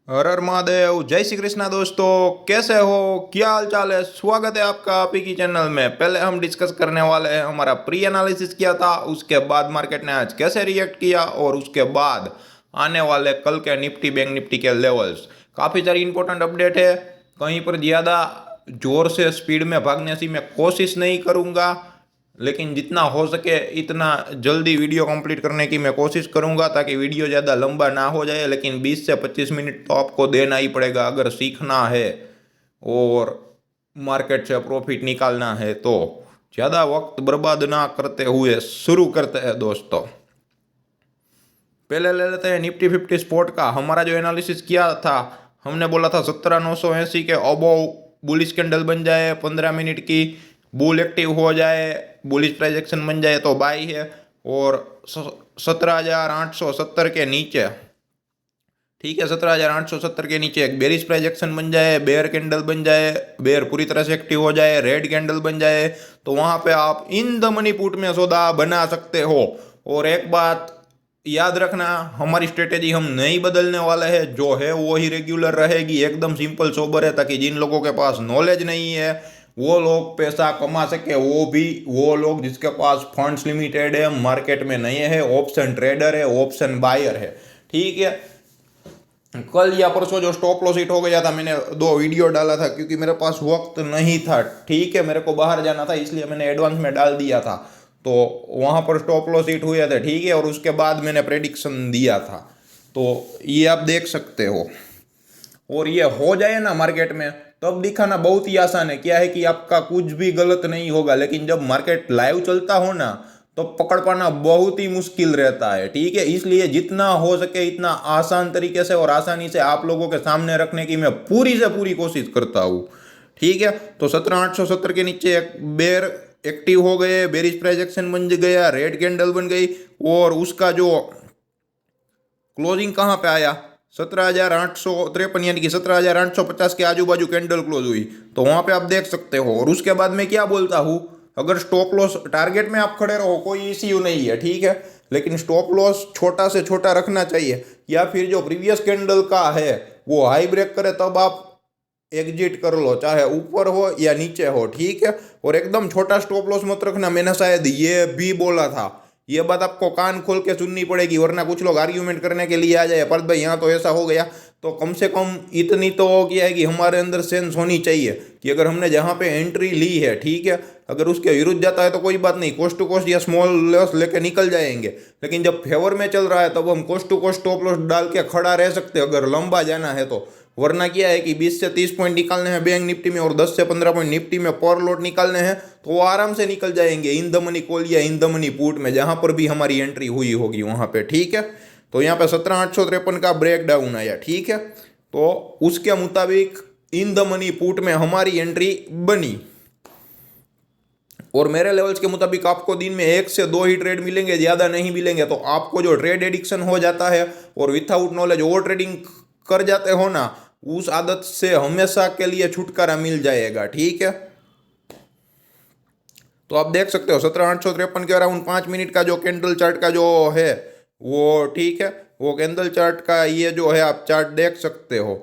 हर हर महादेव। जय श्री कृष्णा दोस्तों, कैसे हो? क्या हाल चाल है? स्वागत है आपका आप ही की चैनल में। पहले हम डिस्कस करने वाले हैं हमारा प्री एनालिसिस किया था, उसके बाद मार्केट ने आज कैसे रिएक्ट किया, और उसके बाद आने वाले कल के निफ्टी बैंक निफ्टी के लेवल्स। काफ़ी सारी इंपॉर्टेंट अपडेट है। कहीं पर ज़्यादा जोर से स्पीड में भागने की मैं कोशिश नहीं करूँगा, लेकिन जितना हो सके इतना जल्दी वीडियो कंप्लीट करने की मैं कोशिश करूंगा, ताकि वीडियो ज़्यादा लंबा ना हो जाए। लेकिन 20 से 25 मिनट तो आपको देना ही पड़ेगा अगर सीखना है और मार्केट से प्रॉफिट निकालना है। तो ज़्यादा वक्त बर्बाद ना करते हुए शुरू करते हैं दोस्तों। पहले ले लेते हैं निफ्टी 50 स्पॉट का। हमारा जो एनालिसिस किया था, हमने बोला था 17,980 के अबोव बुलिश कैंडल बन जाए, 15 मिनट की बुल एक्टिव हो जाए, बुलिश प्राइस एक्शन बन जाए तो बाई है, और 17,870 के नीचे, ठीक है, 17,870 के नीचे एक बेरिश प्राइस एक्शन बन जाए, बेयर कैंडल बन जाए, बेयर पूरी तरह से एक्टिव हो जाए, रेड कैंडल बन जाए, तो वहां पे आप इन द मनी पुट में सौदा बना सकते हो। और एक बात याद रखना, हमारी स्ट्रेटेजी हम नहीं बदलने वाले हैं, जो है वो ही रेगुलर रहेगी, एकदम सिंपल सोबर है, ताकि जिन लोगों के पास नॉलेज नहीं है वो लोग पैसा कमा सके। वो लोग जिसके पास फंड्स लिमिटेड है, मार्केट में नहीं है, ऑप्शन ट्रेडर है, ऑप्शन बायर है, ठीक है। कल या परसों जो स्टॉप लॉस हिट हो गया था, मैंने 2 वीडियो डाला था क्योंकि मेरे पास वक्त नहीं था, ठीक है, मेरे को बाहर जाना था, इसलिए मैंने एडवांस में डाल दिया था। तो वहां पर स्टॉप लॉस हिट हुए थे, ठीक है, और उसके बाद मैंने प्रेडिक्शन दिया था, तो ये आप देख सकते हो। और ये हो जाए ना मार्केट में, तब दिखाना बहुत ही आसान है। क्या है कि आपका कुछ भी गलत नहीं होगा, लेकिन जब मार्केट लाइव चलता हो ना, तो पकड़ पाना बहुत ही मुश्किल रहता है, ठीक है। इसलिए जितना हो सके इतना आसान तरीके से और आसानी से आप लोगों के सामने रखने की मैं पूरी से पूरी कोशिश करता हूँ, ठीक है। तो 17,870 के नीचे एक बेर एक्टिव हो गए, बेरिश प्राइस एक्शन बन गया, रेड कैंडल बन गई, और उसका जो क्लोजिंग कहाँ पे आया, 17,853, यानी कि 17,850 के आजू बाजू कैंडल क्लोज हुई, तो वहां पे आप देख सकते हो। और उसके बाद मैं क्या बोलता हूँ, अगर स्टॉप लॉस टारगेट में आप खड़े रहो कोई इश्यू नहीं है, ठीक है, लेकिन स्टॉप लॉस छोटा से छोटा रखना चाहिए, या फिर जो प्रीवियस कैंडल का है वो हाई ब्रेक करे तब आप एग्जिट कर लो, चाहे ऊपर हो या नीचे हो, ठीक है। और एकदम छोटा स्टॉप लॉस मत रखना, मैंने शायद ये भी बोला था। ये बात आपको कान खोल के सुननी पड़ेगी, वरना कुछ लोग आर्ग्यूमेंट करने के लिए आ जाए, पर भाई यहाँ तो ऐसा हो गया। तो कम से कम इतनी तो क्या है कि हमारे अंदर सेंस होनी चाहिए कि अगर हमने जहाँ पे एंट्री ली है, ठीक है, अगर उसके विरुद्ध जाता है तो कोई बात नहीं, कोस्ट टू कोस्ट या स्मॉल लॉस लेके निकल जाएंगे। लेकिन जब फेवर में चल रहा है तब हम cost to cost stop loss डाल के खड़ा रह सकते हैं, अगर लंबा जाना है तो। वरना क्या है कि 20 से 30 पॉइंट निकालने हैं बैंक निफ्टी में, और 10 से 15 पॉइंट निफ्टी में पर लॉट निकालने हैं, तो वो आराम से निकल जाएंगे इन द मनी कॉल या इन द मनी पुट में, जहां पर भी हमारी एंट्री हुई होगी वहां पे, ठीक है। तो यहाँ पे 17,853 का ब्रेक डाउन आया, ठीक है, तो उसके मुताबिक इन द मनी पुट में हमारी एंट्री बनी। और मेरे लेवल्स के मुताबिक आपको दिन में 1 से 2 ही ट्रेड मिलेंगे, ज़्यादा नहीं मिलेंगे। तो आपको जो ट्रेड एडिक्शन हो जाता है और विथआउट नॉलेज ओवर ट्रेडिंग कर जाते हो ना, उस आदत से हमेशा के लिए छुटकारा मिल जाएगा, ठीक है। तो आप देख सकते हो 17,853 के अराउंड 5 मिनट का जो कैंडल चार्ट का जो है वो, ठीक है, वो कैंडल चार्ट का ये जो है आप चार्ट देख सकते हो।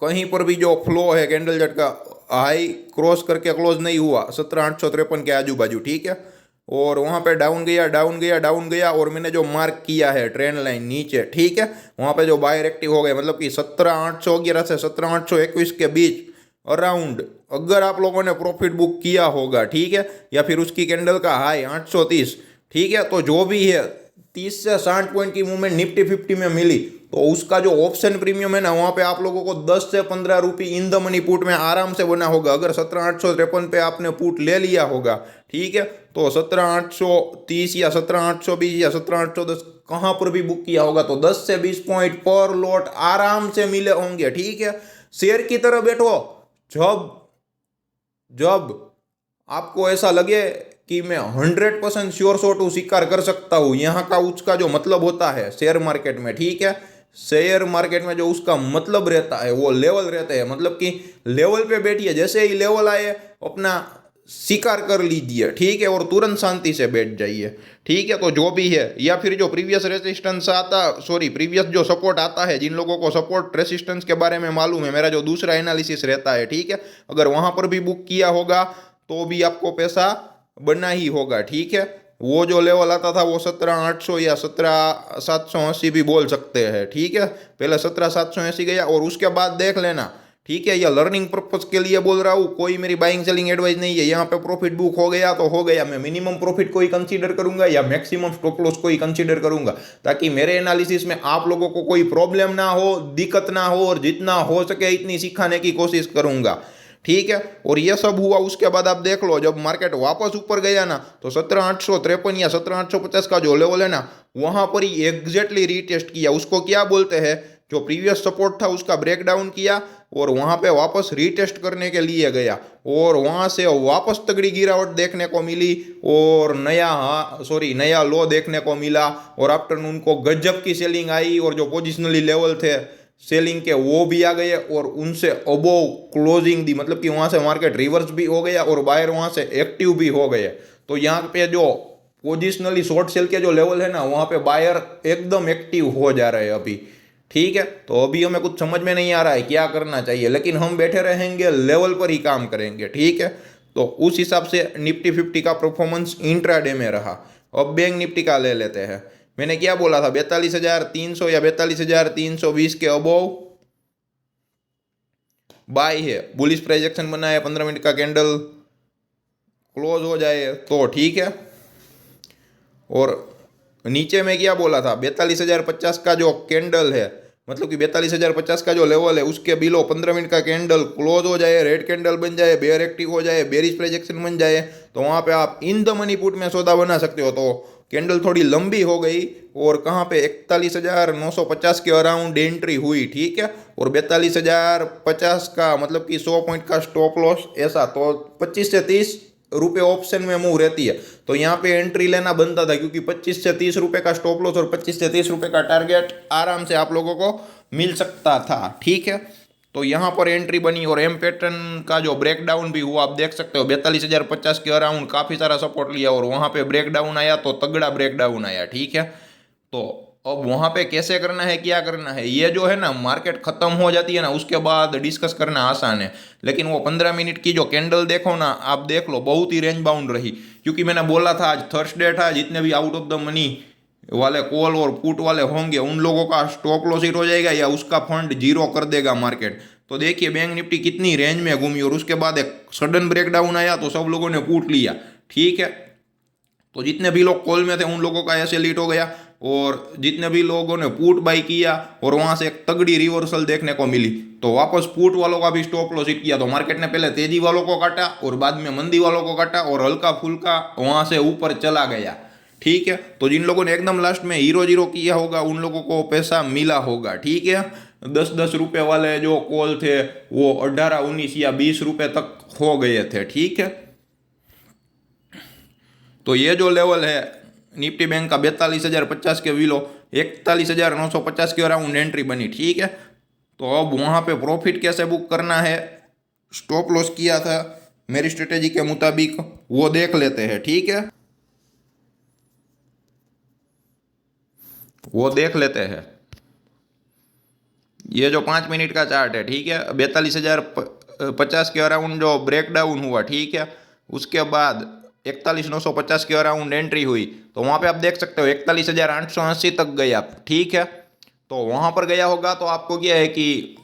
कहीं पर भी जो फ्लो है कैंडल चार्ट का, हाई क्रॉस करके क्लोज नहीं हुआ 17,853 के आजू बाजू, ठीक है। और वहाँ पे डाउन गया डाउन गया डाउन गया, और मैंने जो मार्क किया है ट्रेंड लाइन नीचे, ठीक है, वहाँ पे जो बायर एक्टिव हो गए, मतलब कि 17,811 से 17,821 के बीच अराउंड अगर आप लोगों ने प्रॉफिट बुक किया होगा, ठीक है, या फिर उसकी कैंडल का हाई 830, ठीक है, तो जो भी है 30 से 60 पॉइंट की मूवमेंट निफ्टी 50 में मिली, तो उसका जो ऑप्शन प्रीमियम है ना, वहाँ पे आप लोगों को 10 से 15 रुपये इन द मनी पुट में आराम से बना होगा, अगर 17,853 पे आपने पुट ले लिया होगा, ठीक है। तो 17,830 या 17,820 या 17,810 कहाँ पर भी बुक किया होगा, तो 10 से 20 पॉइंट पर लॉट आराम से मिले होंगे, ठीक है। शेयर की तरह बैठो, जब जब आपको ऐसा लगे कि मैं 100% श्योर शॉट हूँ, स्वीकार कर सकता हूँ, यहाँ का उसका जो मतलब होता है शेयर मार्केट में, ठीक है, शेयर मार्केट में जो उसका मतलब रहता है वो लेवल रहते हैं, मतलब कि लेवल पे बैठिए, जैसे ही लेवल आए अपना स्वीकार कर लीजिए, ठीक है, और तुरंत शांति से बैठ जाइए, ठीक है। तो जो भी है, या फिर जो प्रीवियस रेजिस्टेंस प्रीवियस जो सपोर्ट आता है, जिन लोगों को सपोर्ट रेजिस्टेंस के बारे में मालूम है, मेरा जो दूसरा एनालिसिस रहता है, ठीक है, अगर वहां पर भी बुक किया होगा तो भी आपको पैसा बनना ही होगा, ठीक है। वो जो लेवल आता था वो 17,800 या 17,780 भी बोल सकते हैं, ठीक है। पहले 17,780 गया और उसके बाद देख लेना, ठीक है। यह लर्निंग पर्पज के लिए बोल रहा हूँ, कोई मेरी बाइंग सेलिंग एडवाइस नहीं है। यहाँ पे प्रॉफिट बुक हो गया तो हो गया, मैं मिनिमम प्रॉफिट को ही कंसीडर करूंगा या मैक्सिमम स्टॉप लॉस को ही कंसीडर करूंगा, ताकि मेरे एनालिसिस में आप लोगों को कोई प्रॉब्लम ना हो, दिक्कत ना हो, और जितना हो सके इतनी सिखाने की कोशिश करूंगा, ठीक है। और ये सब हुआ, उसके बाद आप देख लो, जब मार्केट वापस ऊपर गया ना, तो 17,853 या 17,850 का जो लेवल है ना, वहां पर ही एग्जैक्टली रीटेस्ट किया। उसको क्या बोलते हैं, जो प्रीवियस सपोर्ट था उसका ब्रेकडाउन किया और वहां पे वापस रीटेस्ट करने के लिए गया, और वहां से वापस तगड़ी गिरावट देखने को मिली और नया लो देखने को मिला। और आफ्टरनून को गजब की सेलिंग आई, और जो पोजिशनली लेवल थे सेलिंग के वो भी आ गए, और उनसे अबोव क्लोजिंग दी, मतलब कि वहां से मार्केट रिवर्स भी हो गया और बायर वहां से एक्टिव भी हो गए। तो यहाँ पे जो पोजिशनली शॉर्ट सेल के जो लेवल है ना, वहां पे बायर एकदम एक्टिव हो जा रहे हैं अभी, ठीक है। तो अभी हमें कुछ समझ में नहीं आ रहा है क्या करना चाहिए, लेकिन हम बैठे रहेंगे, लेवल पर ही काम करेंगे, ठीक है। तो उस हिसाब से निफ्टी 50 का परफॉर्मेंस इंट्राडे में रहा। अब बैंक निफ्टी का ले लेते हैं। मैंने क्या बोला था, 42,300 या 42,320 के अबोव बाय है। बुलिश प्राइस एक्शन बना है, 15 मिनट का कैंडल क्लोज हो जाए तो ठीक है। और नीचे में क्या बोला था, 42,050 का जो कैंडल है, मतलब कि 42,050 का जो लेवल है, उसके बिलो 15 मिनट का कैंडल क्लोज हो जाए, रेड कैंडल बन जाए, बेयर एक्टिव हो जाए, बेरिश प्राइस एक्शन बन जाए, तो वहाँ पे आप इन द मनी पुट में सौदा बना सकते हो। तो कैंडल थोड़ी लंबी हो गई और कहाँ पे 41,950 के अराउंड एंट्री हुई, ठीक है। और 42,050 का मतलब कि 100 पॉइंट का स्टॉप लॉस, ऐसा तो 25 से 30 रुपए ऑप्शन में मूव रहती है। तो यहाँ पे एंट्री लेना बनता था, क्योंकि 25 से 30 रुपए का स्टॉप लॉस और 25 से 30 रुपए का टारगेट आराम से आप लोगों को मिल सकता था, ठीक है। तो यहाँ पर एंट्री बनी और एम पैटर्न का जो ब्रेकडाउन भी हुआ, आप देख सकते हो 42,050 के अराउंड काफ़ी सारा सपोर्ट लिया और वहाँ पे ब्रेकडाउन आया तो तगड़ा ब्रेकडाउन आया, ठीक है। तो अब वहाँ पे कैसे करना है, क्या करना है, ये जो है ना, मार्केट खत्म हो जाती है ना, उसके बाद डिस्कस करना आसान है। लेकिन वो 15 मिनट की जो कैंडल देखो ना, आप देख लो, बहुत ही रेंज बाउंड रही। क्योंकि मैंने बोला था आज थर्सडे था, जितने भी आउट ऑफ द मनी वाले कॉल और पुट वाले होंगे उन लोगों का स्टॉप लॉस हिट हो जाएगा या उसका फंड जीरो कर देगा मार्केट। तो देखिए बैंक निफ्टी कितनी रेंज में घूमी और उसके बाद एक सडन ब्रेकडाउन आया तो सब लोगों ने पुट लिया, ठीक है। तो जितने भी लोग कॉल में थे उन लोगों का ऐसे लीट हो गया, और जितने भी लोगों ने पुट बाई किया और वहां से एक तगड़ी रिवर्सल देखने को मिली, तो वापस पुट वालों का भी स्टॉप लॉस हिट किया। तो मार्केट ने पहले तेजी वालों को काटा और बाद में मंदी वालों को काटा और हल्का फुल्का वहां से ऊपर चला गया, ठीक है। तो जिन लोगों ने एकदम लास्ट में 0-0 किया होगा उन लोगों को पैसा मिला होगा, ठीक है। 10-10 रुपए वाले जो कॉल थे वो 18, 19 या 20 रुपए तक हो गए थे, ठीक है। तो ये जो लेवल है निफ्टी बैंक का 42,050 के विलो 41,950 के अराउंड एंट्री बनी, ठीक है। तो अब वहाँ पे प्रॉफिट कैसे बुक करना है, स्टॉप लॉस किया था मेरी स्ट्रेटेजी के मुताबिक, वो देख लेते हैं, ठीक है। वो देख लेते हैं। ये जो 5 मिनट का चार्ट है, ठीक है, 42,050 के अराउंड जो ब्रेकडाउन हुआ, ठीक है, उसके बाद 41,950 के अराउंड एंट्री हुई, तो वहाँ पे आप देख सकते हो 41,880 तक गया, ठीक है। तो वहाँ पर गया होगा तो आपको क्या है कि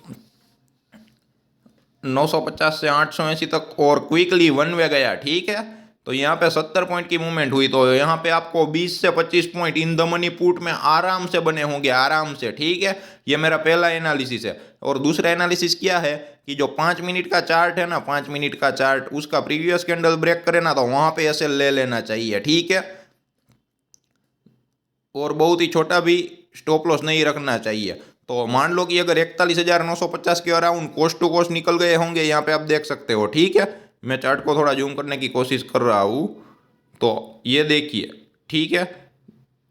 950 से 880 तक और क्विकली वन वे गया, ठीक है। तो यहाँ पे 70 पॉइंट की मूवमेंट हुई, तो यहाँ पे आपको 20 से 25 point in the money put में आराम से बने होंगे, आराम से, ठीक है। ये मेरा पहला एनालिसिस है। और दूसरा एनालिसिस क्या है कि जो 5 मिनट का चार्ट है ना, 5 मिनट का चार्ट, उसका प्रीवियस कैंडल ब्रेक करे ना तो वहां पे ऐसे ले लेना चाहिए, ठीक है। और बहुत ही छोटा भी स्टॉप लॉस नहीं रखना चाहिए। तो मान लो कि अगर 41,950 के अराउंड कोस्ट टू कोस्ट निकल गए होंगे, यहाँ पे आप देख सकते हो, ठीक है। मैं चार्ट को थोड़ा जूम करने की कोशिश कर रहा हूँ, तो ये देखिए, ठीक है।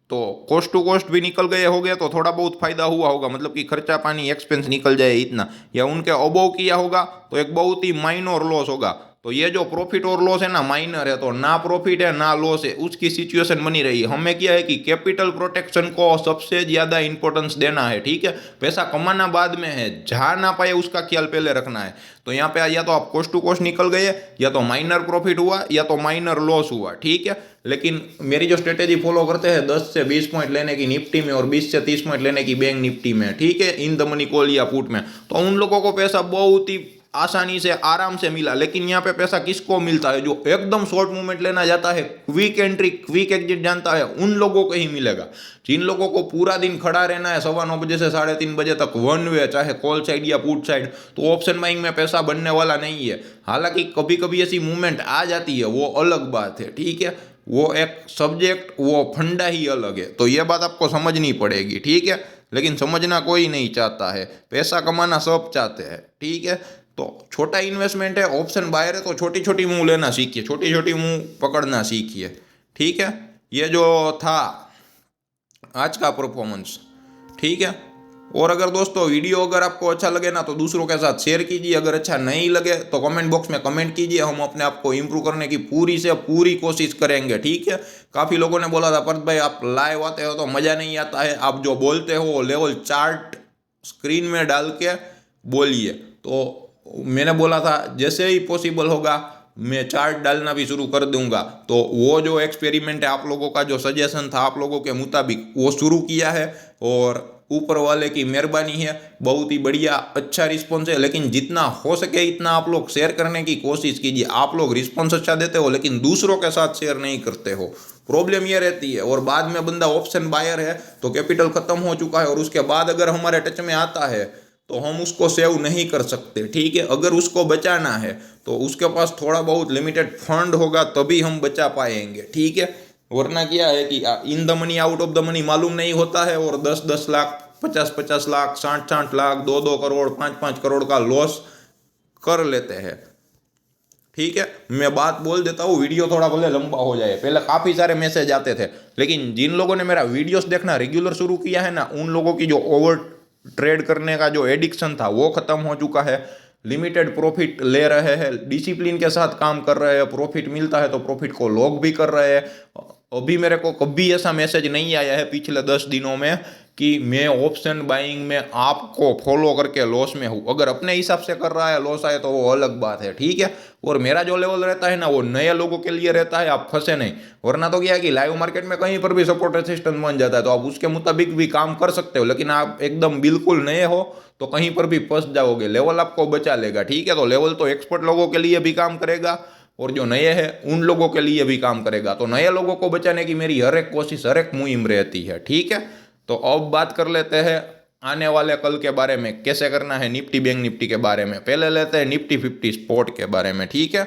तो कोस्ट टू कोस्ट भी निकल गए होंगे तो थोड़ा बहुत फायदा हुआ होगा, मतलब कि खर्चा पानी एक्सपेंस निकल जाए इतना, या उनके अबोव किया होगा तो एक बहुत ही माइनर लॉस होगा। तो ये जो प्रॉफिट और लॉस है ना माइनर है, तो ना प्रॉफिट है ना लॉस है, उसकी सिचुएशन बनी रही है। हमें क्या है कि कैपिटल प्रोटेक्शन को सबसे ज्यादा इंपॉर्टेंस देना है, ठीक है। पैसा कमाना बाद में है, जहां ना पाए उसका ख्याल पहले रखना है। तो यहाँ पे या तो आप कॉस्ट टू कॉस्ट निकल गए, या तो माइनर प्रॉफिट हुआ, या तो माइनर लॉस हुआ, ठीक है। लेकिन मेरी जो स्ट्रेटेजी फॉलो करते हैं 10 से 20 पॉइंट लेने की निफ्टी में और 20 से 30 पॉइंट लेने की बैंक निफ्टी में, ठीक है, इन द मनी कॉल या पुट में, तो उन लोगों को पैसा बहुत ही आसानी से आराम से मिला। लेकिन यहाँ पे पैसा किसको मिलता है? जो एकदम शॉर्ट मूवमेंट लेना जाता है, क्विक एंट्री क्विक एग्जिट जानता है, उन लोगों को ही मिलेगा। जिन लोगों को पूरा दिन खड़ा रहना है 9:15 बजे से 3:30 बजे तक वन वे, चाहे कॉल साइड या पुट साइड, तो ऑप्शन बाइंग में पैसा बनने वाला नहीं है। हालांकि कभी कभी ऐसी मूवमेंट आ जाती है, वो अलग बात है, ठीक है, वो एक सब्जेक्ट, वो फंडा ही अलग है। तो ये बात आपको समझनी पड़ेगी, ठीक है। लेकिन समझना कोई नहीं चाहता है, पैसा कमाना सब चाहते हैं, ठीक है। तो छोटा इन्वेस्टमेंट है, ऑप्शन बायर है, तो छोटी छोटी मूव लेना सीखिए, छोटी छोटी मूव पकड़ना सीखिए, ठीक है। ये जो था आज का परफॉर्मेंस, ठीक है। और अगर दोस्तों वीडियो अगर आपको अच्छा लगे ना, तो दूसरों के साथ शेयर कीजिए। अगर अच्छा नहीं लगे तो कमेंट बॉक्स में कमेंट कीजिए, हम अपने आप को इम्प्रूव करने की पूरी से पूरी कोशिश करेंगे, ठीक है। काफ़ी लोगों ने बोला था परत भाई आप लाइव आते हो तो मज़ा नहीं आता है, आप जो बोलते हो लेवल चार्ट स्क्रीन में डाल के बोलिए। तो मैंने बोला था जैसे ही पॉसिबल होगा मैं चार्ट डालना भी शुरू कर दूंगा। तो वो जो एक्सपेरिमेंट है, आप लोगों का जो सजेशन था आप लोगों के मुताबिक, वो शुरू किया है, और ऊपर वाले की मेहरबानी है, बहुत ही बढ़िया अच्छा रिस्पॉन्स है। लेकिन जितना हो सके इतना आप लोग शेयर करने की कोशिश कीजिए। आप लोग रिस्पॉन्स अच्छा देते हो लेकिन दूसरों के साथ शेयर नहीं करते हो, प्रॉब्लम ये रहती है। और बाद में बंदा ऑप्शन बायर है तो कैपिटल खत्म हो चुका है, और उसके बाद अगर हमारे टच में आता है तो हम उसको सेव नहीं कर सकते, ठीक है। अगर उसको बचाना है तो उसके पास थोड़ा बहुत लिमिटेड फंड होगा तभी हम बचा पाएंगे, ठीक है। वरना क्या है कि in the money out of the money मालूम नहीं होता है, और 10-10 लाख 50-50 लाख 60-60 लाख 2-2 करोड़ 5-5 करोड़ का लॉस कर लेते हैं, ठीक है। मैं बात बोल देता हूँ, वीडियो थोड़ा भले लंबा हो जाए। पहले काफ़ी सारे मैसेज आते थे, लेकिन जिन लोगों ने मेरा वीडियोस देखना रेगुलर शुरू किया है ना, उन लोगों की जो ओवर ट्रेड करने का जो एडिक्शन था वो खत्म हो चुका है। लिमिटेड प्रॉफिट ले रहे हैं, डिसिप्लिन के साथ काम कर रहे हैं, प्रॉफिट मिलता है तो प्रॉफिट को लॉक भी कर रहे हैं। अभी मेरे को कभी ऐसा मैसेज नहीं आया है पिछले 10 दिनों में कि मैं ऑप्शन बाइंग में आपको फॉलो करके लॉस में हूँ। अगर अपने हिसाब से कर रहा है लॉस आए तो वो अलग बात है, ठीक है। और मेरा जो लेवल रहता है ना, वो नए लोगों के लिए रहता है, आप फंसे नहीं। वरना तो क्या है कि लाइव मार्केट में कहीं पर भी सपोर्ट रेसिस्टेंस बन जाता है तो आप उसके मुताबिक भी काम कर सकते हो। लेकिन आप एकदम बिल्कुल नए हो तो कहीं पर भी फंस जाओगे, लेवल आपको बचा लेगा, ठीक है। तो लेवल तो एक्सपर्ट लोगों के लिए भी काम करेगा, और जो नए हैं उन लोगों के लिए भी काम करेगा। तो नए लोगों को बचाने की मेरी हर एक कोशिश, हर एक मुहिम रहती है, ठीक है। तो अब बात कर लेते हैं आने वाले कल के बारे में, कैसे करना है निफ्टी बैंक निफ्टी के बारे में। पहले लेते हैं निफ्टी 50 स्पॉट के बारे में, ठीक है।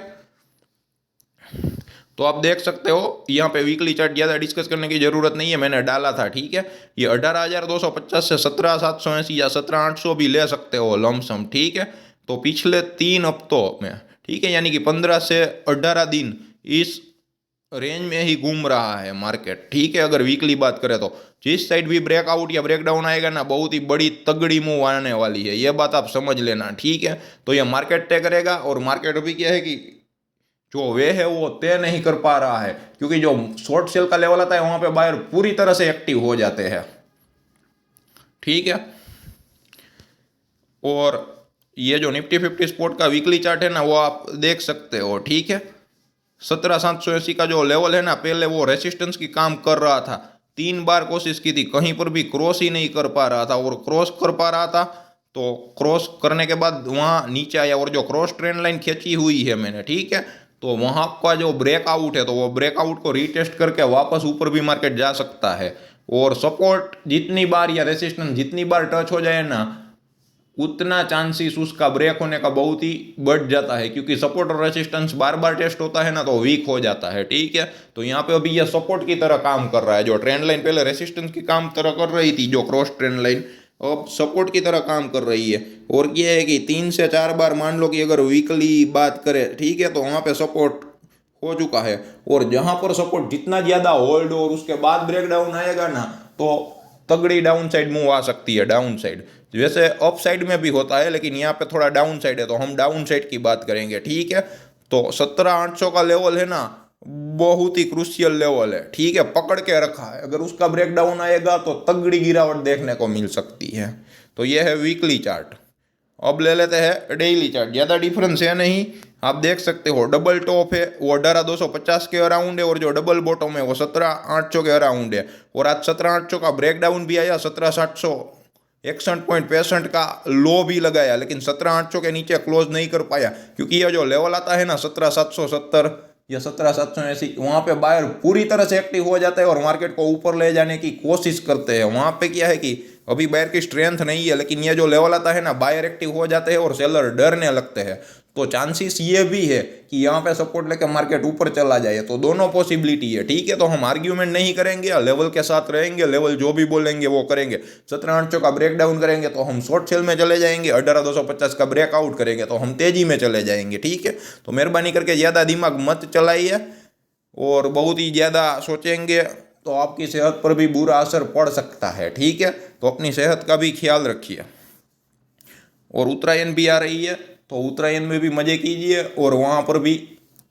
तो आप देख सकते हो यहाँ पे वीकली चार्ट ज़्यादा डिस्कस करने की जरूरत नहीं है, मैंने डाला था, ठीक है। ये 18,250 से 17,780 या 17,800 भी ले सकते हो लमसम, ठीक है। तो पिछले 3 हफ्तों में, ठीक है, यानी कि 15 से 18 दिन इस रेंज में ही घूम रहा है मार्केट, ठीक है। अगर वीकली बात करें तो जिस साइड भी ब्रेकआउट या ब्रेकडाउन आएगा ना, बहुत ही बड़ी तगड़ी मूव आने वाली है, ये बात आप समझ लेना, ठीक है। तो ये मार्केट तय करेगा, और मार्केट अभी क्या है कि जो वे है वो तय नहीं कर पा रहा है, क्योंकि जो शॉर्ट सेल का लेवल आता है वहां पे बायर पूरी तरह से एक्टिव हो जाते हैं, ठीक है। और ये जो निफ्टी 50 स्पॉट का वीकली चार्ट है ना, वो आप देख सकते हो, ठीक है। 17,780 का जो लेवल है ना, पहले वो रेसिस्टेंस की काम कर रहा था, 3 बार कोशिश की थी, कहीं पर भी क्रॉस ही नहीं कर पा रहा था, और क्रॉस कर पा रहा था तो क्रॉस करने के बाद वहाँ नीचे आया, और जो क्रॉस ट्रेंड लाइन खींची हुई है मैंने, ठीक है, तो वहाँ का जो ब्रेकआउट है तो वो ब्रेकआउट को रीटेस्ट करके वापस ऊपर भी मार्केट जा सकता है। और सपोर्ट जितनी बार या रेसिस्टेंस जितनी बार टच हो जाए ना, उतना चांसेस उसका ब्रेक होने का बहुत ही बढ़ जाता है, क्योंकि सपोर्ट और रेसिस्टेंस बार बार टेस्ट होता है ना तो वीक हो जाता है, ठीक है। तो यहाँ पे अभी ये सपोर्ट की तरह काम कर रहा है, जो ट्रेंड लाइन पहले रेसिस्टेंस की काम तरह कर रही थी, जो क्रॉस ट्रेंड लाइन अब सपोर्ट की तरह काम कर रही है। और ये है कि 3 से 4 बार मान लो कि अगर वीकली बात करें, ठीक है, तो वहाँ पे सपोर्ट हो चुका है। और जहाँ पर सपोर्ट जितना ज़्यादा होल्ड और उसके बाद ब्रेकडाउन आएगा ना, तो तगड़ी डाउन साइड मूव आ सकती है, डाउन साइड जैसे अप साइड में भी होता है, लेकिन यहाँ पे थोड़ा डाउन साइड है तो हम डाउन साइड की बात करेंगे, ठीक है। तो 17,800 का लेवल है ना, बहुत ही क्रूशियल लेवल है, ठीक है, पकड़ के रखा है। अगर उसका ब्रेकडाउन आएगा तो तगड़ी गिरावट देखने को मिल सकती है। तो ये है वीकली चार्ट। अब ले लेते हैं डेली चार्ट। ज़्यादा डिफरेंस है नहीं, आप देख सकते हो डबल टॉप है वो 18,250 के अराउंड है, और जो डबल बॉटम है वो 17,800 के अराउंड है। और आज 17,800 का ब्रेकडाउन भी आया, 17,761.65 का लो भी लगाया, लेकिन 17,800 के नीचे क्लोज नहीं कर पाया, क्योंकि ये जो लेवल आता है ना 17,770 या 17,780, वहाँ पे बायर पूरी तरह से एक्टिव हो जाता है और मार्केट को ऊपर ले जाने की कोशिश करते हैं। वहाँ पे क्या है कि अभी बायर की स्ट्रेंथ नहीं है, लेकिन ये जो लेवल आता है ना, बायर एक्टिव हो जाते हैं और सेलर डरने लगते हैं। तो चांसेस ये भी है कि यहाँ पे सपोर्ट लेके मार्केट ऊपर चला जाए। तो दोनों पॉसिबिलिटी है, ठीक है। तो हम आर्ग्यूमेंट नहीं करेंगे, लेवल के साथ रहेंगे, लेवल जो भी बोलेंगे वो करेंगे। 17,800 का ब्रेक डाउन करेंगे तो हम शॉर्ट सेल में चले जाएंगे, 18,250 का ब्रेकआउट करेंगे तो हम तेजी में चले जाएंगे, ठीक है। तो मेहरबानी करके ज़्यादा दिमाग मत चलाइए, और बहुत ही ज़्यादा सोचेंगे तो आपकी सेहत पर भी बुरा असर पड़ सकता है, ठीक है। तो अपनी सेहत का भी ख्याल रखिए। और उत्तरायण भी आ रही है, तो उत्तरायण में भी मज़े कीजिए, और वहाँ पर भी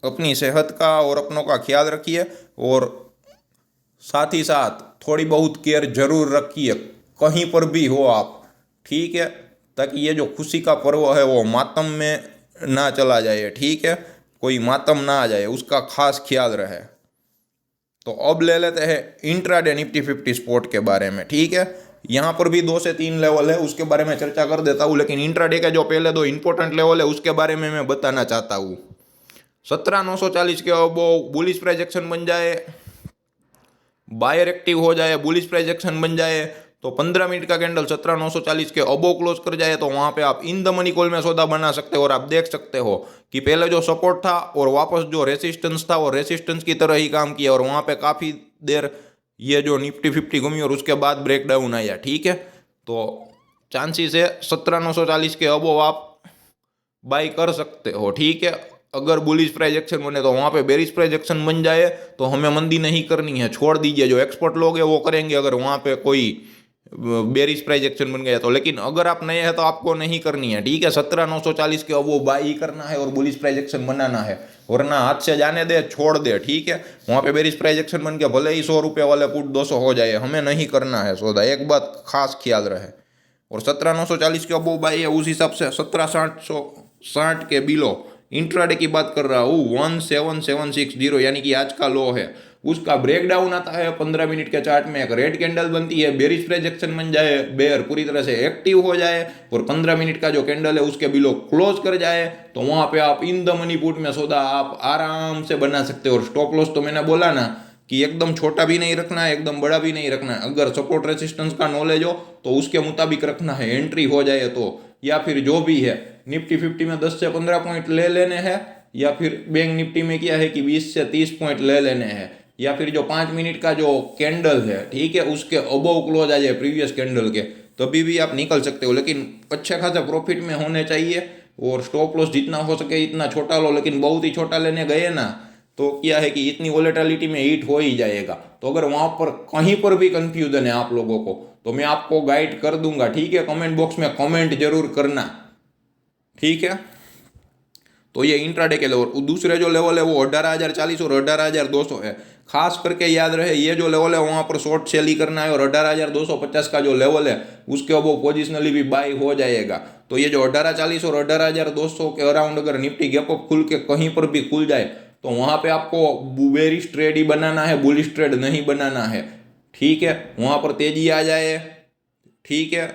अपनी सेहत का और अपनों का ख्याल रखिए, और साथ ही साथ थोड़ी बहुत केयर जरूर रखिए कहीं पर भी हो आप, ठीक है, ताकि ये जो खुशी का पर्व है वो मातम में ना चला जाए, ठीक है, कोई मातम ना आ जाए, उसका खास ख्याल रहे। तो अब ले लेते हैं इंट्राडे निफ्टी 50 स्पॉट के बारे में, ठीक है। यहाँ पर भी 2 से 3 लेवल है, उसके बारे में चर्चा कर देता हूँ, लेकिन इंट्राडे के जो पहले 2 इंपॉर्टेंट लेवल है उसके बारे में मैं बताना चाहता हूँ। 17,940 के अब बुलिश प्राइस एक्शन बन जाए, बायर एक्टिव हो जाए, बुलिश प्राइस एक्शन बन जाए, तो 15 मिनट का कैंडल 17,940 के अबो क्लोज कर जाए, तो वहाँ पे आप इन द मनी कॉल में सौदा बना सकते हो। और आप देख सकते हो कि पहले जो सपोर्ट था और वापस जो रेसिस्टेंस था वो रेसिस्टेंस की तरह ही काम किया, और वहाँ पे काफ़ी देर ये जो निफ्टी 50 घूमी और उसके बाद ब्रेक डाउन आया, ठीक है। तो चांसेस है 17,940 के अबो आप बाई कर सकते हो, ठीक है। अगर बुलिश प्राइस एक्शन बने तो वहाँ पे बेरिश प्राइस एक्शन बन जाए तो हमें मंदी नहीं करनी है, छोड़ दीजिए, जो एक्सपर्ट लोग हैं वो करेंगे अगर वहाँ पे कोई बेरिश प्राइस एक्शन बन गया तो। लेकिन अगर आप नए हैं तो आपको नहीं करनी है, ठीक है। 17,940 के अब वो बाई करना है और बुलिश प्राइस एक्शन बनाना है, वरना हाथ से जाने दे, छोड़ दे, ठीक है। वहाँ पे बेरिश प्राइस एक्शन बन के भले ही 100 रुपये वाले पुट 200 हो जाए, हमें नहीं करना है सौदा, एक बात खास ख्याल रहे। और 17,940 के अब वो बाई है, उस हिसाब से 17,760 के बिलो इंट्राडे की बात कर रहा हूँ, 17,760 यानी कि आज का लो है, उसका ब्रेकडाउन आता है 15 मिनट के चार्ट में, एक रेड कैंडल बनती है, बेरिश प्राइस एक्शन बन जाए, बेयर पूरी तरह से एक्टिव हो जाए और 15 मिनट का जो कैंडल है उसके बिलो क्लोज कर जाए, तो वहाँ पे आप इन द मनी पुट में सौदा आप आराम से बना सकते हो। और स्टॉप लॉस तो मैंने बोला ना कि एकदम छोटा भी नहीं रखना है, एकदम बड़ा भी नहीं रखना है। अगर सपोर्ट रेसिस्टेंस का नॉलेज हो तो उसके मुताबिक रखना है, एंट्री हो जाए तो, या फिर जो भी है निफ्टी 50 में 10 से 15 पॉइंट ले लेने हैं, या फिर बैंक निफ्टी में क्या है कि 20 से 30 पॉइंट ले लेने हैं, या फिर जो 5 मिनट का जो कैंडल है, ठीक है, उसके अबव क्लोज आ जाए प्रीवियस कैंडल के, तभी भी आप निकल सकते हो, लेकिन अच्छे खासा प्रॉफिट में होने चाहिए। और स्टॉप लॉस जितना हो सके इतना छोटा लो, लेकिन बहुत ही छोटा लेने गए ना तो क्या है कि इतनी वोलेटिलिटी में हिट हो ही जाएगा। तो अगर वहाँ पर कहीं पर भी कंफ्यूजन है आप लोगों को तो मैं आपको गाइड कर दूंगा, ठीक है। कमेंट बॉक्स में कमेंट जरूर करना, ठीक है। तो ये इंट्राडे के लेवल, दूसरे जो लेवल है वो 18,040 और 18,200 है। खास करके याद रहे ये जो लेवल है वहाँ पर शॉर्ट सेल ही करना है, और 18,250 का जो लेवल है उसके अब वो पोजिशनली भी बाई हो जाएगा। तो ये जो 18,040 और 18,200 के अराउंड अगर निफ्टी गैप अप खुल के कहीं पर भी खुल जाए तो वहाँ पे आपको बेरिश ट्रेड ही बनाना है, बुलिश ट्रेड नहीं बनाना है, ठीक है। वहाँ पर तेजी आ जाए, ठीक है,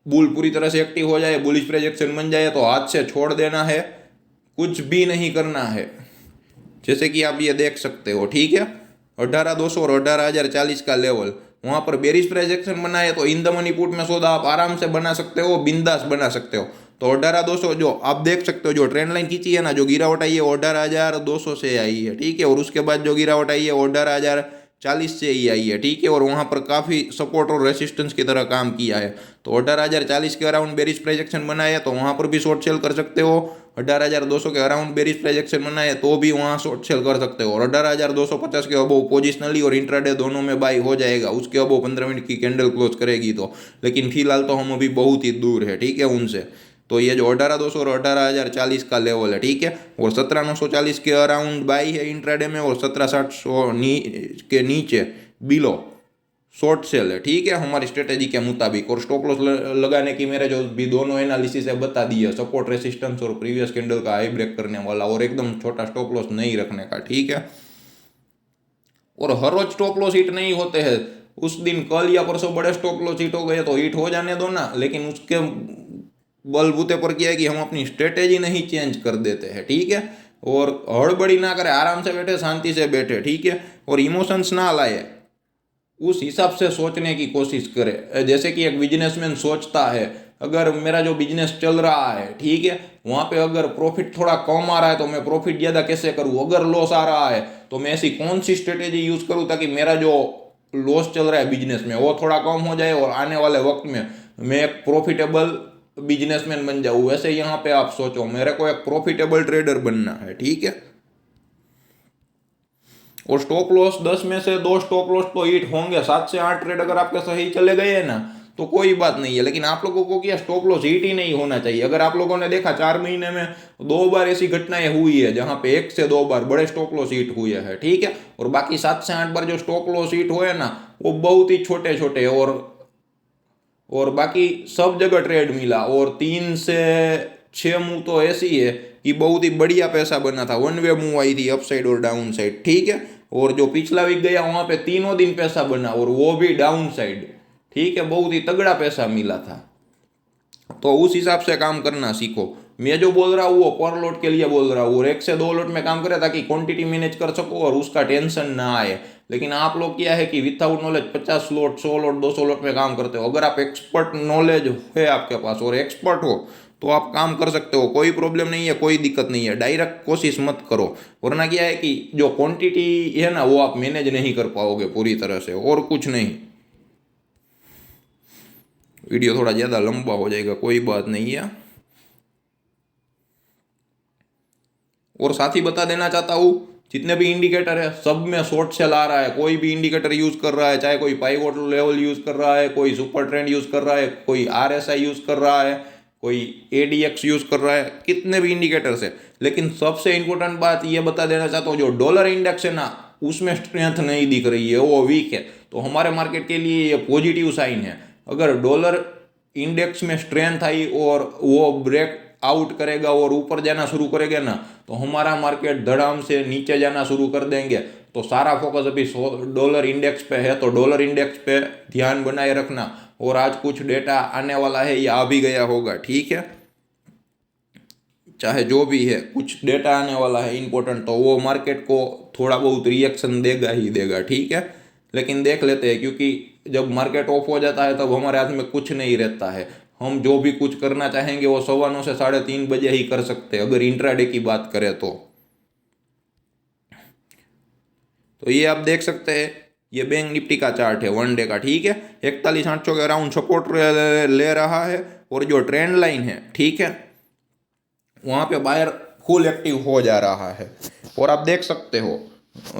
बुल पूरी तरह से एक्टिव हो जाए, बुलिश प्राइस एक्शन बन जाए तो हाथ से छोड़ देना है, कुछ भी नहीं करना है, जैसे कि आप ये देख सकते हो, ठीक है। 18,200 और 18,040 का लेवल, वहाँ पर बेरिश प्राइस एक्शन बनाए तो इन द मनी पुट में सौदा आप आराम से बना सकते हो, बिंदास बना सकते हो। तो 18,200 जो आप देख सकते हो, जो ट्रेंड लाइन खींची है ना, जो गिरावट आई है 18,200 से आई है, ठीक है। और उसके बाद जो गिरावट आई है 18,040 से ही आई है, ठीक है। और वहाँ पर काफ़ी सपोर्ट और रेसिस्टेंस की तरह काम किया है। तो 18,040 के अराउंड बेरिश प्राइस एक्शन बनाया तो वहाँ पर भी शॉर्ट सेल कर सकते हो, 18,200 के अराउंड बेरिश प्राइस एक्शन बनाए तो भी वहाँ शॉर्ट सेल कर सकते हो, और 18,250 के अबो पोजिशनली और इंट्राडे दोनों में बाई हो जाएगा, उसके अबो 15 मिनट की कैंडल क्लोज करेगी तो। लेकिन फिलहाल तो हम अभी बहुत ही दूर है, ठीक है, उनसे। तो ये जो 18,200 और 18,040 का लेवल है, ठीक है, और 17,940 के अराउंड बाई है इंट्राडे में, और 17,700 के नीचे बिलो शॉर्ट सेल है, ठीक है, हमारी स्ट्रेटेजी के मुताबिक। और स्टॉप लॉस लगाने की मेरे जो भी दोनों एनालिसिस है बता दिए, सपोर्ट रेसिस्टेंस और प्रीवियस कैंडल का हाई ब्रेक करने वाला, और एकदम छोटा स्टॉप लॉस नहीं रखने का, ठीक है। और हर रोज स्टॉप लॉस हिट नहीं होते हैं, उस दिन कल या परसों बड़े स्टॉप लॉस हिट हो गए तो हिट हो जाने दो ना, लेकिन उसके बलबूते पर क्या है कि हम अपनी स्ट्रेटेजी नहीं चेंज कर देते हैं, ठीक है। और हड़बड़ी ना करें, आराम से बैठे, शांति से बैठे, ठीक है, और इमोशंस ना लाए, उस हिसाब से सोचने की कोशिश करे। जैसे कि एक बिजनेसमैन सोचता है, अगर मेरा जो बिजनेस चल रहा है, ठीक है, वहाँ पे अगर प्रॉफिट थोड़ा कम आ रहा है तो मैं प्रॉफिट ज़्यादा कैसे करूँ, अगर लॉस आ रहा है तो मैं ऐसी कौन सी स्ट्रेटेजी यूज़ करूँ ताकि मेरा जो लॉस चल रहा है बिजनेस में वो थोड़ा कम हो जाए और आने वाले वक्त में मैं एक प्रॉफिटेबल बिजनेसमैन बन जाऊँ। वैसे यहाँ पे आप सोचो, मेरे को एक प्रॉफिटेबल ट्रेडर बनना है, ठीक है। और स्टॉप लॉस 10 में से 2 स्टॉप लॉस तो हिट होंगे, 7 से 8 ट्रेड अगर आपके सही चले गए ना तो कोई बात नहीं है, लेकिन आप लोगों को क्या स्टॉप लॉस हिट ही नहीं होना चाहिए। अगर आप लोगों ने देखा 4 महीने में 2 बार ऐसी घटनाएं हुई है जहां पे 1 से 2 बार बड़े स्टॉप लॉस हिट हुए हैं, ठीक है, और बाकी 7 से 8 बार जो स्टॉप लॉस हिट हुए ना वो बहुत ही छोटे छोटे, और बाकी सब जगह ट्रेड मिला। और 3 से 6 मूव तो ऐसी है कि बहुत ही बढ़िया पैसा बना था, वन वे मूव आई थी अप साइड और डाउन साइड, ठीक है। और जो पिछला वीक गया वहां पे तीनों दिन पैसा बना और वो भी डाउन साइड, ठीक है, बहुत ही तगड़ा पैसा मिला था। तो उस हिसाब से काम करना सीखो। मैं जो बोल रहा हूँ वो पर लोट के लिए बोल रहा हूँ, और 1 से 2 लोट में काम करे ताकि क्वांटिटी मैनेज कर सको और उसका टेंशन ना आए। लेकिन आप लोग क्या है कि विदाउट नॉलेज 50 लोट, 100 लोट, 200 लोट में काम करते हो। अगर आप एक्सपर्ट नॉलेज है आपके पास और एक्सपर्ट हो तो आप काम कर सकते हो, कोई प्रॉब्लम नहीं है, कोई दिक्कत नहीं है। डायरेक्ट कोशिश मत करो, वरना क्या है कि जो क्वांटिटी है ना वो आप मैनेज नहीं कर पाओगे पूरी तरह से, और कुछ नहीं। वीडियो थोड़ा ज़्यादा लंबा हो जाएगा, कोई बात नहीं है। और साथ ही बता देना चाहता हूँ, जितने भी इंडिकेटर है सब में शॉर्ट सेल आ रहा है। कोई भी इंडिकेटर यूज कर रहा है, चाहे कोई पाइवोट लेवल यूज कर रहा है, कोई सुपर ट्रेंड यूज कर रहा है, कोई RSI यूज कर रहा है, कोई ADX यूज कर रहा है, कितने भी इंडिकेटर्स है। लेकिन सबसे इंपॉर्टेंट बात ये बता देना चाहता हूँ, जो डॉलर इंडेक्स है ना उसमें स्ट्रेंथ नहीं दिख रही है, वो वीक है। तो हमारे मार्केट के लिए ये पॉजिटिव साइन है। अगर डॉलर इंडेक्स में स्ट्रेंथ आई और वो ब्रेक आउट करेगा और ऊपर जाना शुरू करेगा ना तो हमारा मार्केट धड़ाम से नीचे जाना शुरू कर देंगे। तो सारा फोकस अभी डॉलर इंडेक्स पे है, तो डॉलर इंडेक्स पे ध्यान बनाए रखना। और आज कुछ डेटा आने वाला है या आ भी गया होगा, ठीक है, चाहे जो भी है, कुछ डेटा आने वाला है इंपॉर्टेंट, तो वो मार्केट को थोड़ा बहुत रिएक्शन देगा ही देगा, ठीक है। लेकिन देख लेते हैं, क्योंकि जब मार्केट ऑफ हो जाता है तब हमारे हाथ में कुछ नहीं रहता है। हम जो भी कुछ करना चाहेंगे वो 9:15 से 3:30 बजे ही कर सकते हैं, अगर इंट्राडे की बात करें तो। ये आप देख सकते हैं, ये बैंक निफ्टी का चार्ट है 1 डे का, ठीक है, 41,800 के अराउंड सपोर्ट ले रहा है। और जो ट्रेंड लाइन है, ठीक है, वहाँ पे बायर फुल एक्टिव हो जा रहा है। और आप देख सकते हो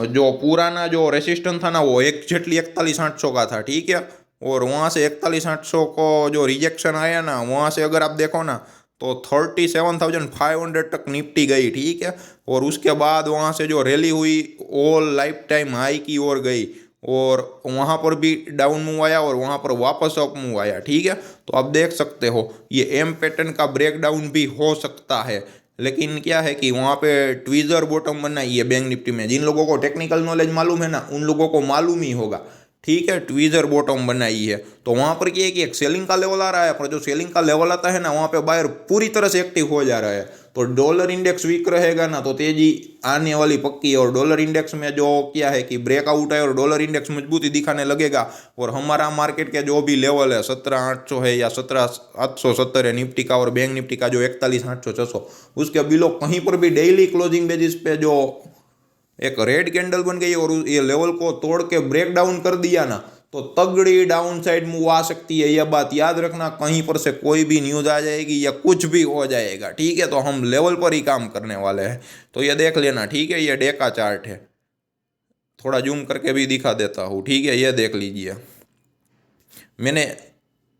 जो पुराना जो रेसिस्टेंस था ना वो एग्जैक्टली 41,800 का था, ठीक है। और वहाँ से 41,800 को जो रिजेक्शन आया ना, वहाँ से अगर आप देखो ना तो 37,500 तक निफ्टी गई, ठीक है। और उसके बाद वहाँ से जो रैली हुई वो लाइफ टाइम हाई की ओर गई, और वहाँ पर भी डाउन मूव आया और वहाँ पर वापस अप मूव आया, ठीक है। तो आप देख सकते हो ये एम पैटर्न का ब्रेकडाउन भी हो सकता है। लेकिन क्या है कि वहाँ पे ट्वीजर बॉटम बनाई है बैंक निफ्टी में। जिन लोगों को टेक्निकल नॉलेज मालूम है ना उन लोगों को मालूम ही होगा, ठीक है, ट्वीजर बॉटम बनाई है। तो वहाँ पर क्या है कि एक सेलिंग का लेवल आ रहा है, पर जो सेलिंग का लेवल आता है ना वहाँ पे बायर पूरी तरह से एक्टिव हो जा रहा है। तो डॉलर इंडेक्स वीक रहेगा ना तो तेजी आने वाली पक्की है। और डॉलर इंडेक्स में जो क्या है कि ब्रेकआउट है और डॉलर इंडेक्स मजबूती दिखाने लगेगा, और हमारा मार्केट के जो भी लेवल है 17,800 है या 17,870 है निफ्टी का, और बैंक निफ्टी का जो 41,800-600, उसके बिलो कहीं पर भी डेली क्लोजिंग बेसिस पे जो एक रेड कैंडल बन गई और ये लेवल को तोड़ के ब्रेक डाउन कर दिया ना तो तगड़ी डाउन साइड मूव आ सकती है। यह बात याद रखना, कहीं पर से कोई भी न्यूज़ आ जाएगी या कुछ भी हो जाएगा, ठीक है। तो हम लेवल पर ही काम करने वाले हैं। तो ये देख लेना, ठीक है, ये डे का चार्ट है, थोड़ा जूम करके भी दिखा देता हूँ, ठीक है। ये देख लीजिए, मैंने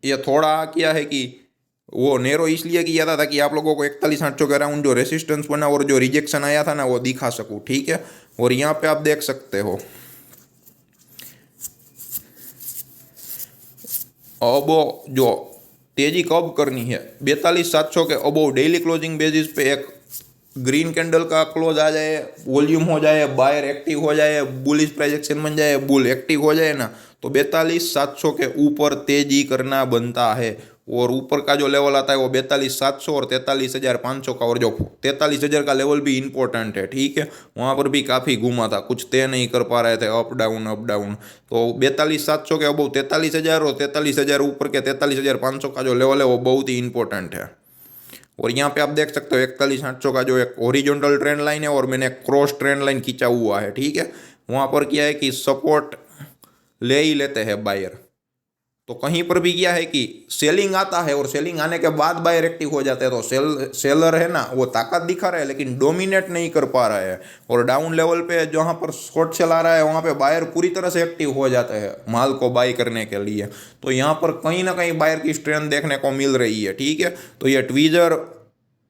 ये थोड़ा किया है कि वो नेरो इसलिए किया था ताकि आप लोगों को 41,800 के अराउंड जो रेसिस्टेंस बना और जो रिजेक्शन आया था ना वो दिखा सकूँ, ठीक है। और यहाँ पे आप देख सकते हो अब जो तेजी कब करनी है, 42,700 के अबोव डेली क्लोजिंग बेसिस पे एक ग्रीन कैंडल का क्लोज आ जाए, वॉल्यूम हो जाए, बायर एक्टिव हो जाए, बुलिश प्राइजेक्शन बन जाए, बुल एक्टिव हो जाए ना, तो 42,700 के ऊपर तेजी करना बनता है। और ऊपर का जो लेवल आता है वो 42,700 और 43,500 का, और जो 43,000 का लेवल भी इंपॉर्टेंट है, ठीक है। वहाँ पर भी काफ़ी घूमा था, कुछ तय नहीं कर पा रहे थे, अप डाउन। तो 42,700 के अबव 43,000 और 43,000 ऊपर के 43,500 का जो लेवल है वो बहुत ही इंपॉर्टेंट है। और यहाँ पे आप देख सकते हो 41,800 का जो एक हॉरिजॉन्टल ट्रेंड लाइन है और मैंने क्रॉस ट्रेंड लाइन खींचा हुआ है, ठीक है। वहाँ पर क्या है कि सपोर्ट ले ही लेते हैं बायर। तो कहीं पर भी क्या है कि सेलिंग आता है और सेलिंग आने के बाद बायर एक्टिव हो जाते हैं, तो सेलर है ना वो ताकत दिखा रहा है लेकिन डोमिनेट नहीं कर पा रहा है। और डाउन लेवल पे जहाँ पर शॉर्ट चला रहा है वहाँ पे बायर पूरी तरह से एक्टिव हो जाते हैं माल को बाई करने के लिए। तो यहाँ पर कहीं ना कहीं बायर की स्ट्रेंथ देखने को मिल रही है, ठीक है। तो ये ट्वीजर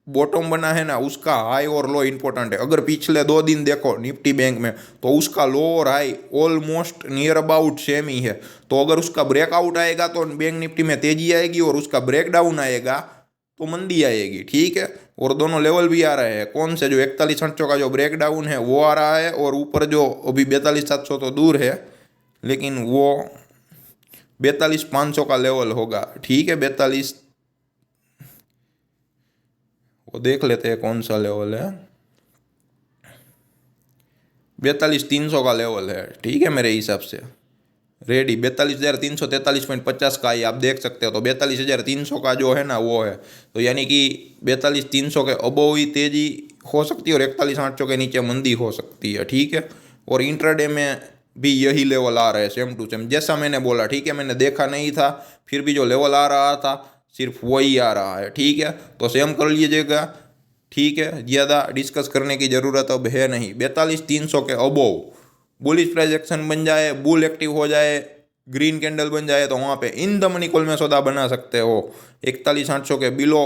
बॉटम बना है ना, उसका हाई और लो इंपॉर्टेंट है। अगर पिछले 2 दिन देखो निफ्टी बैंक में तो उसका लो और high almost near about same ही है। तो अगर उसका ब्रेकआउट आएगा तो बैंक निफ्टी में तेजी आएगी और उसका ब्रेकडाउन आएगा तो मंदी आएगी, ठीक है। और दोनों लेवल भी आ रहे हैं, कौन से जो 41,800 का जो ब्रेकडाउन है वो आ रहा है, और ऊपर जो अभी 42,700 तो दूर है लेकिन वो 42,500 का लेवल होगा, ठीक है। 42 वो देख लेते हैं कौन सा लेवल है, 42,300 का लेवल है, ठीक है। मेरे हिसाब से रेडी 42,300 43.50 का ही आप देख सकते हो। तो 42,300 का जो है ना वो है, तो यानी कि 42,300 के अबोव ही तेजी हो सकती है और 41,800 के नीचे मंदी हो सकती है, ठीक है। और इंट्राडे में भी यही लेवल आ रहे हैं सेम टू सेम, जैसा मैंने बोला, ठीक है। मैंने देखा नहीं था, फिर भी जो लेवल आ रहा था सिर्फ वही आ रहा है, ठीक है। तो सेम कर लीजिएगा, ठीक है। ज़्यादा डिस्कस करने की ज़रूरत अब है नहीं। 42,300 के अबोव बुलिश प्राइस एक्शन बन जाए, बुल एक्टिव हो जाए, ग्रीन कैंडल बन जाए तो वहाँ पे इन द मनी कॉल में सौदा बना सकते हो। 41,800 के बिलो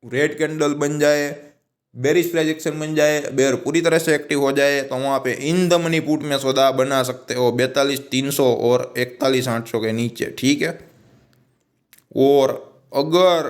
रेड कैंडल बन जाए, बेरिश प्राइस एक्शन बन जाए, बेयर पूरी तरह से एक्टिव हो जाए तो वहाँ पे इन द मनी पुट में सौदा बना सकते हो 42,300 और 41,800 के नीचे, ठीक है। और अगर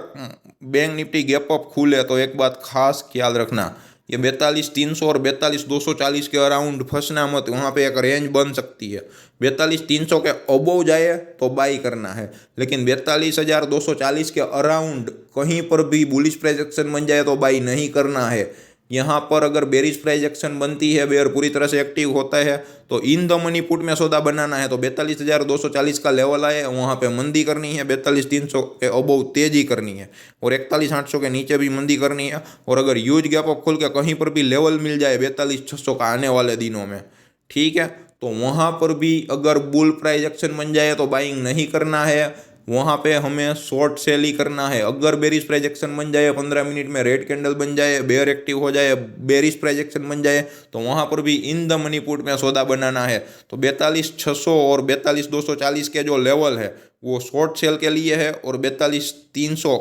बैंक निफ्टी गैप अप खुले तो एक बात खास ख्याल रखना, ये 42,300 और 42,240 के अराउंड फंसना मत, वहाँ पे एक रेंज बन सकती है। 42,300 के अबोव जाए तो बाई करना है, लेकिन 42,240 के अराउंड कहीं पर भी बुलिश प्राइस एक्शन बन जाए तो बाई नहीं करना है। यहाँ पर अगर बेरिश प्राइस एक्शन बनती है, बेयर पूरी तरह से एक्टिव होता है तो इन द मनी पुट में सौदा बनाना है। तो 42,240 का लेवल आए वहाँ पे मंदी करनी है, 42,300 के अबोव तेजी करनी है और 41,800 के नीचे भी मंदी करनी है। और अगर यूज गैप अप खोल के कहीं पर भी लेवल मिल जाए 42,600 का आने वाले दिनों में, ठीक है, तो वहाँ पर भी अगर बुल प्राइस एक्शन बन जाए तो बाइंग नहीं करना है, वहाँ पे हमें शॉर्ट सेल ही करना है। अगर बेरिश प्राइस एक्शन बन जाए 15 मिनट में रेड कैंडल बन जाए, बेयर एक्टिव हो जाए, बेरिश प्राइस एक्शन बन जाए तो वहाँ पर भी इन द मनी पुट में सौदा बनाना है। तो 42,600 और 42,240 के जो लेवल है वो शॉर्ट सेल के लिए है और 42,300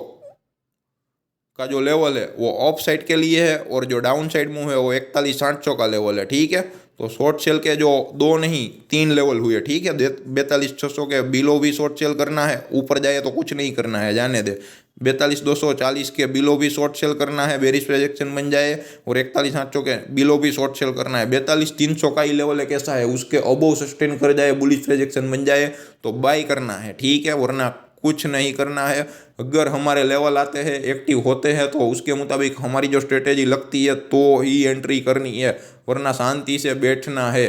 का जो लेवल है वो ऑफ साइड के लिए है और जो डाउन साइड मूव है वो 41,800 का लेवल है, ठीक है। तो शॉर्ट सेल के जो 2 नहीं 3 लेवल हुए, ठीक है। 42,600 के बिलो भी शॉर्ट सेल करना है, ऊपर जाए तो कुछ नहीं करना है, जाने दे। 42,240 के बिलो भी शॉर्ट सेल करना है, बेरिश प्रोजेक्शन बन जाए, और 41,800 के बिलो भी शॉर्ट सेल करना है। 42,300 का ही लेवल है कैसा है, उसके अबोव सस्टेन कर जाए, बुलिश प्रोजेक्शन बन जाए तो बाई करना है, ठीक है, वरना कुछ नहीं करना है। अगर हमारे लेवल आते हैं, एक्टिव होते हैं तो उसके मुताबिक हमारी जो स्ट्रेटेजी लगती है तो ही एंट्री करनी है, वरना शांति से बैठना है,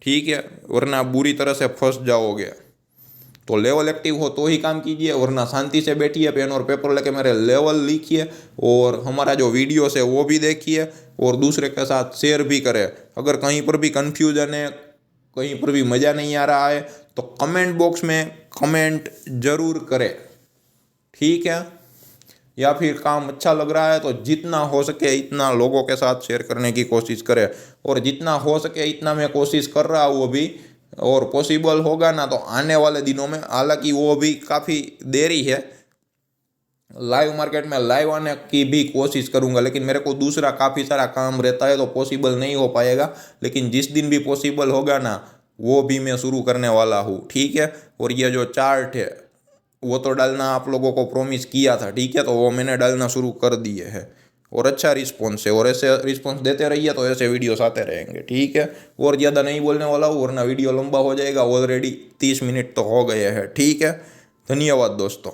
ठीक है, वरना बुरी तरह से फंस जाओगे। तो लेवल एक्टिव हो तो ही काम कीजिए, वरना शांति से बैठिए, पेन और पेपर लेके मेरे लेवल लिखिए और हमारा जो वीडियोस है वो भी देखिए और दूसरे के साथ शेयर भी करें। अगर कहीं पर भी कन्फ्यूजन है, कहीं पर भी मज़ा नहीं आ रहा है तो कमेंट बॉक्स में कमेंट जरूर करें, ठीक है। या फिर काम अच्छा लग रहा है तो जितना हो सके इतना लोगों के साथ शेयर करने की कोशिश करें, और जितना हो सके इतना मैं कोशिश कर रहा हूँ अभी, और पॉसिबल होगा ना तो आने वाले दिनों में, हालांकि वो भी काफ़ी देरी है, लाइव मार्केट में लाइव आने की भी कोशिश करूंगा, लेकिन मेरे को दूसरा काफ़ी सारा काम रहता है तो पॉसिबल नहीं हो पाएगा। लेकिन जिस दिन भी पॉसिबल होगा ना, वो भी मैं शुरू करने वाला हूँ, ठीक है। और ये जो चार्ट है वो तो डालना आप लोगों को प्रॉमिस किया था, ठीक है, तो वो मैंने डालना शुरू कर दिए है और अच्छा रिस्पॉन्स है। और ऐसे रिस्पॉन्स देते रहिए तो ऐसे वीडियोस आते रहेंगे, ठीक है। और ज़्यादा नहीं बोलने वाला हूँ वरना वीडियो लंबा हो जाएगा। ऑलरेडी 30 मिनट तो हो गए हैं, ठीक है। धन्यवाद दोस्तों।